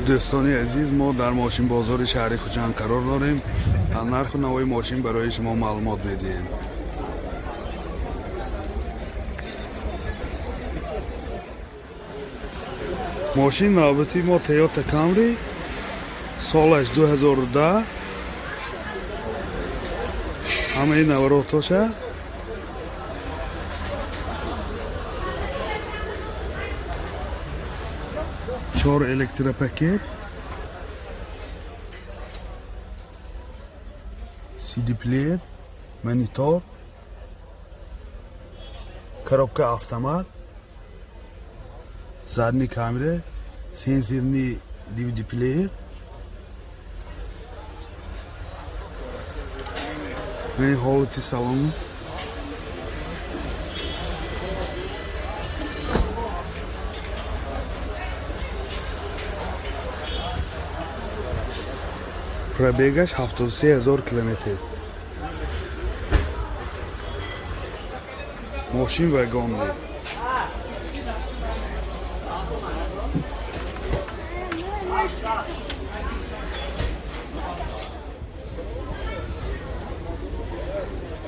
دوستان عزیز، ما در ماشین بازار شهری خوجند قرار داریم. نرخ نوع ماشین برای شما معلومات میدیم. ماشین نوبتی ما تویوتا کامری، سالش 2010. همه این نواراتاشه. چهار الکترا پکت، CD player, monitor, коробка автомат, задний камера, сенсорный DVD player. Ve halati salonu. Пробегаш 73000 километр. Машин вагонный.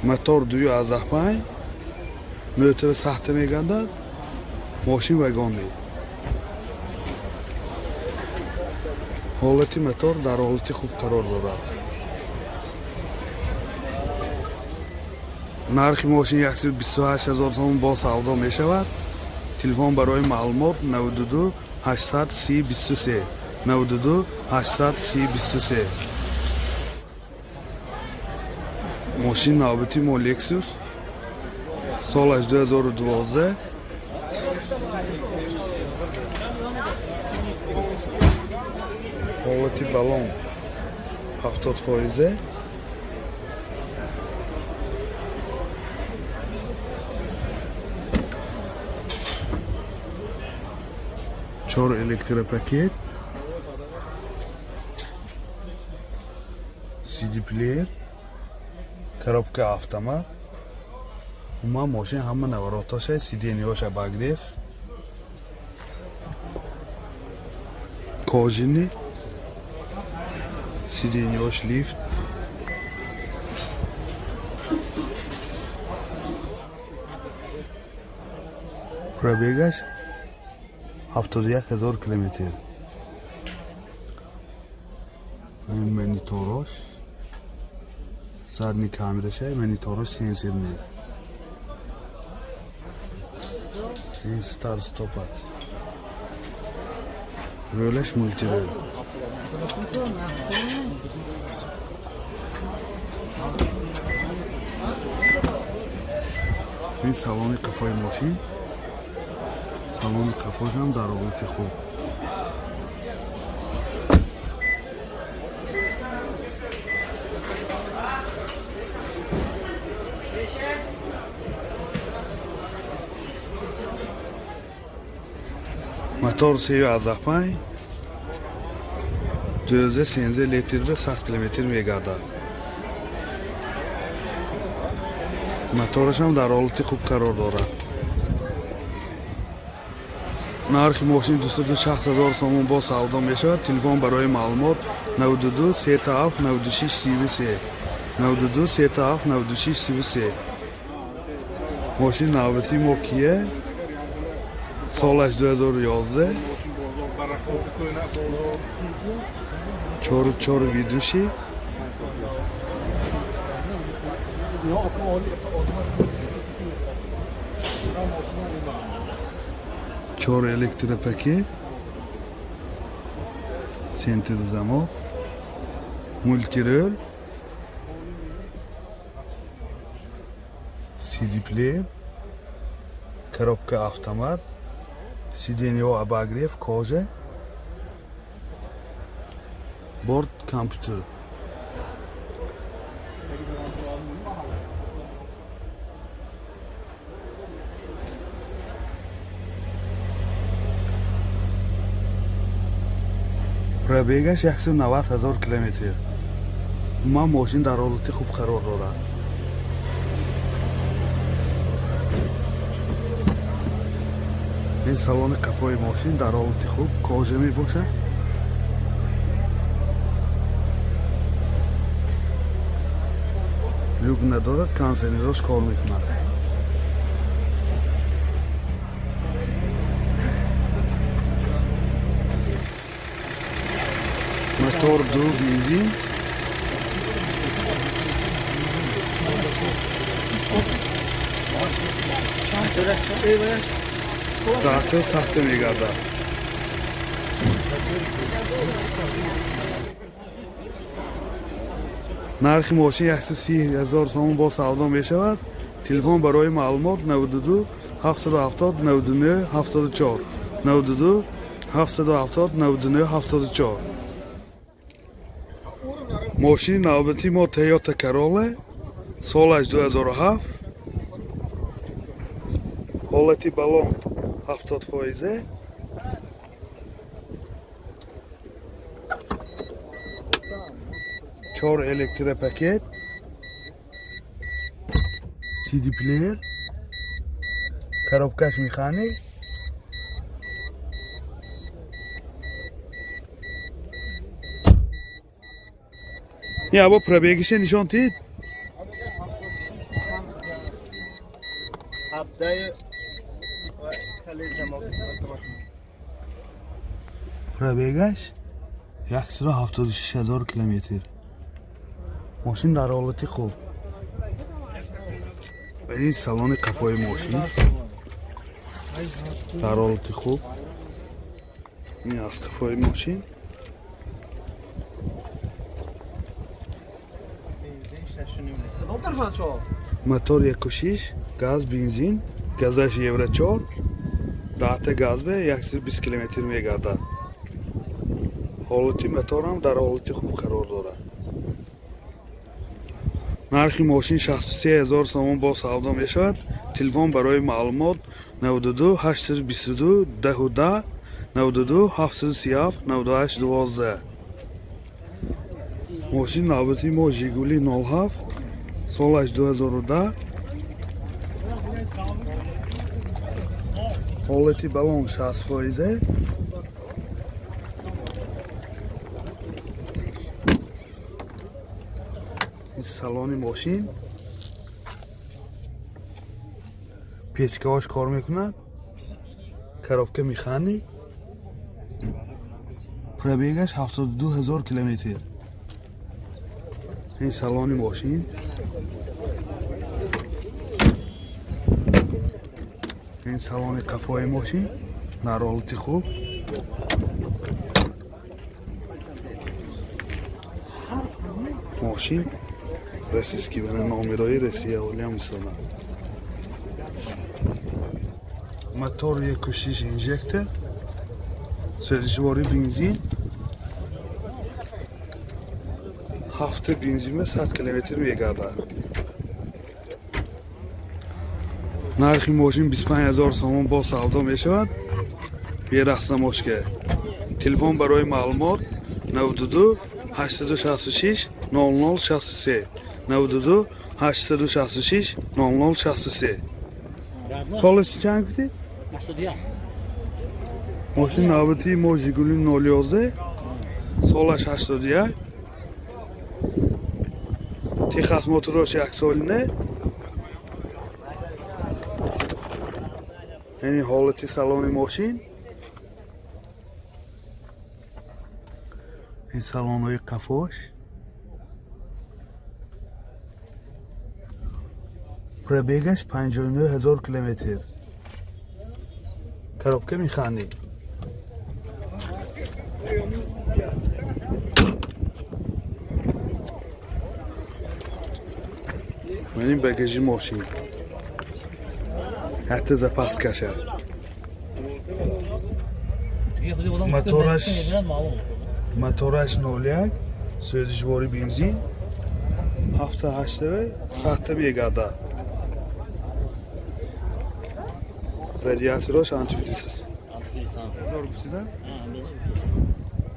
Мотор 2.5, мотор сахта меганда, машин вагонный. ҳолати мотор дар ҳолати хуб қарор дорад. нархи мошин 128000 сомон бо савдо мешавад. телефон барои маълумот 92 800 30 23 92 800 30 23. ماشین نوبتی ما لکسوس، سالش 2012. حالتی بالون 70%. چهار الکترا پکت، CD player, коробка автомат. Ума мошин ҳама навороташа, сиденьёша багриф, кожини, сиденьёш лифт. Пробегаш 71000 километр. Мониторош, задний камераша, мониторош сенсорный. این ستار ستوپات رولش مولتیرل. این سالن قفای ماشین، سالن قفاش هم در حالت خوب. мотор 3.5 213 لیتر 100 کیلومتر میگردد. موتورش هم در حالت خوب قرار دارد. نرخ ماشین 260000 سومون با سودا میشود. تلفن برای معلومات 92 37 96 33 92 37 96 33. ماشین نوبتی ما کیه؟ سالش 2011. چهار ویدوشی. چهار الکترا پکت، سنتر زمان، مولتی رول، CD player, коробка автомат, сиденье обогрев, кожа, борт компьютер. пробегаш 190000 километр. ма мошин дар ҳолати хуб қарор дорад. این салони қафои мошин дар ҳолати хуб кожа мебошад. люк надорад, кондиционерош кор мекунад. мотор 2 бензин. Tahta sahte megada. нархи мошин 130,000 сомон бо савдо мешавад. Телефон барои маълумот 92 770 99 74 92 770 99 74. мошини навбати мо Toyota Corolla солаш 2007. ҳолати балон 70%. چهار الکتروپاکت، CD پلیر، коробкаш механик. یا با پرابیگیش نشان تید. پرابیگیش 176,000 کیلومتر. ماشین در حالت خوب. این سالن قفای ماشین در حالت خوب. این از قفای ماشین. موتور 1.6 گاز بنزین، گازش یورو 4. داتا گاز به 120 کیلومتر میگرده. حالتی موتور هم در حالت خوب قرار دارد. нархи мошин 63000 сомон бо савдо мешавад. Телефон барои маълумот 92 822 10 92 737 98 12. мошин навбати мо Жигули 07 солаш 2010. ҳолати балон 60%. салони мошин печкаҳош кор мекунад, коробка механик, пробегаш 72000 километр. ин салони мошин. ин салони қафои мошин дар ҳолати хуб. мошин российский бана номерои Россия олям мисона. мотор 1.6 инжектор, сӯзишвори бензин. 7 бензин 100 километр мегардад. нархи мошин 25000 сомон бо савдо мешавад. берахсамошка. телефон барои маълумот 92 866 0063 92 866 0063. солиш чанд гуфтед? 81. мошин навбати мо Жигули 011 солаш 81. техас моторош 1 солине. ин ҳолати салони мошин. ин салонҳои қафош. пробегаш 59000 километр. коробка механик. این بگیجی ماشین حتی زپاس کشه موتورش 01 سوزشواری بنزین 7-8 ساعت میگرده. رادیاتورش آنتیفریز است.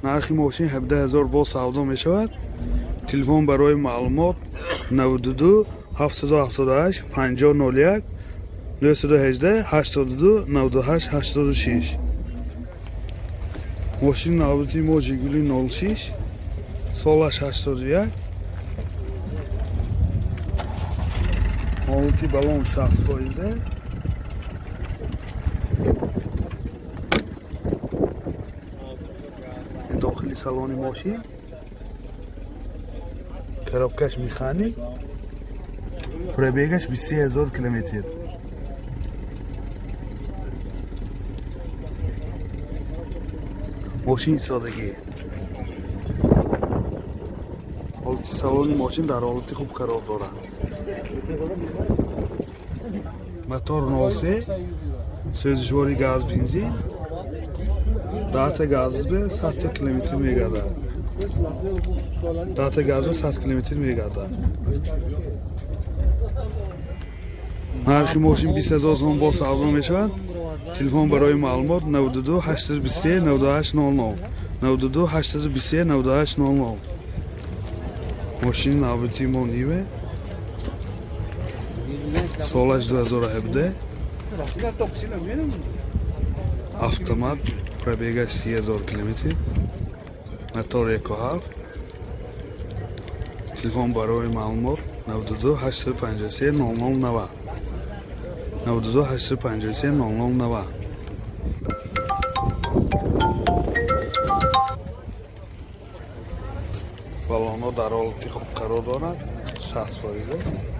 нархи мошин 17000 бо савдо мешавад. телефон барои маълумот 92 778 5001 918 82 98 86. мошин навбати мо Жигули 06 солаш 81. مالوتی بالون 60%. این داخلی سالن ماشین، коробкаш механик, пробегаш 23000 километр. ماشین سادگی. حالت سالن ماشین در حالت خوب قرار دارد. موتور 0 سوزشواری گاز بنزین 10 تا گاز به 100 کیلومتر میگردد. 10 تا گاز به 100 کیلومتر میگردد. نرخ ماشین 20000 سوم با سودا میشود. تلفن برای معلومات 92 823 98 00 92 823 98 00. ماشین نوبتی ما نیوه. سالش 2017. автомат, пробегаш 30000 км, мотор 1.7. телефон барои маълумот 92 853 0090 92 853 0090. балонҳо дар ҳолати хуб қарор дорад 60%.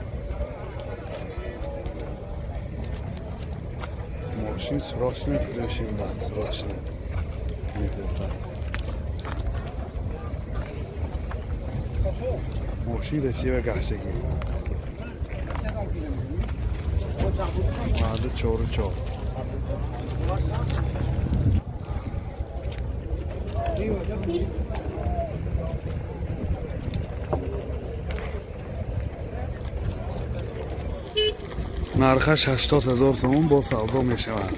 Мошин срочно фурӯшӣ мебарад, срочно мефурӯшад. мошин расива гаштагӣ. мадди 4 нархаш 80000 сомон бо савдо мешавад.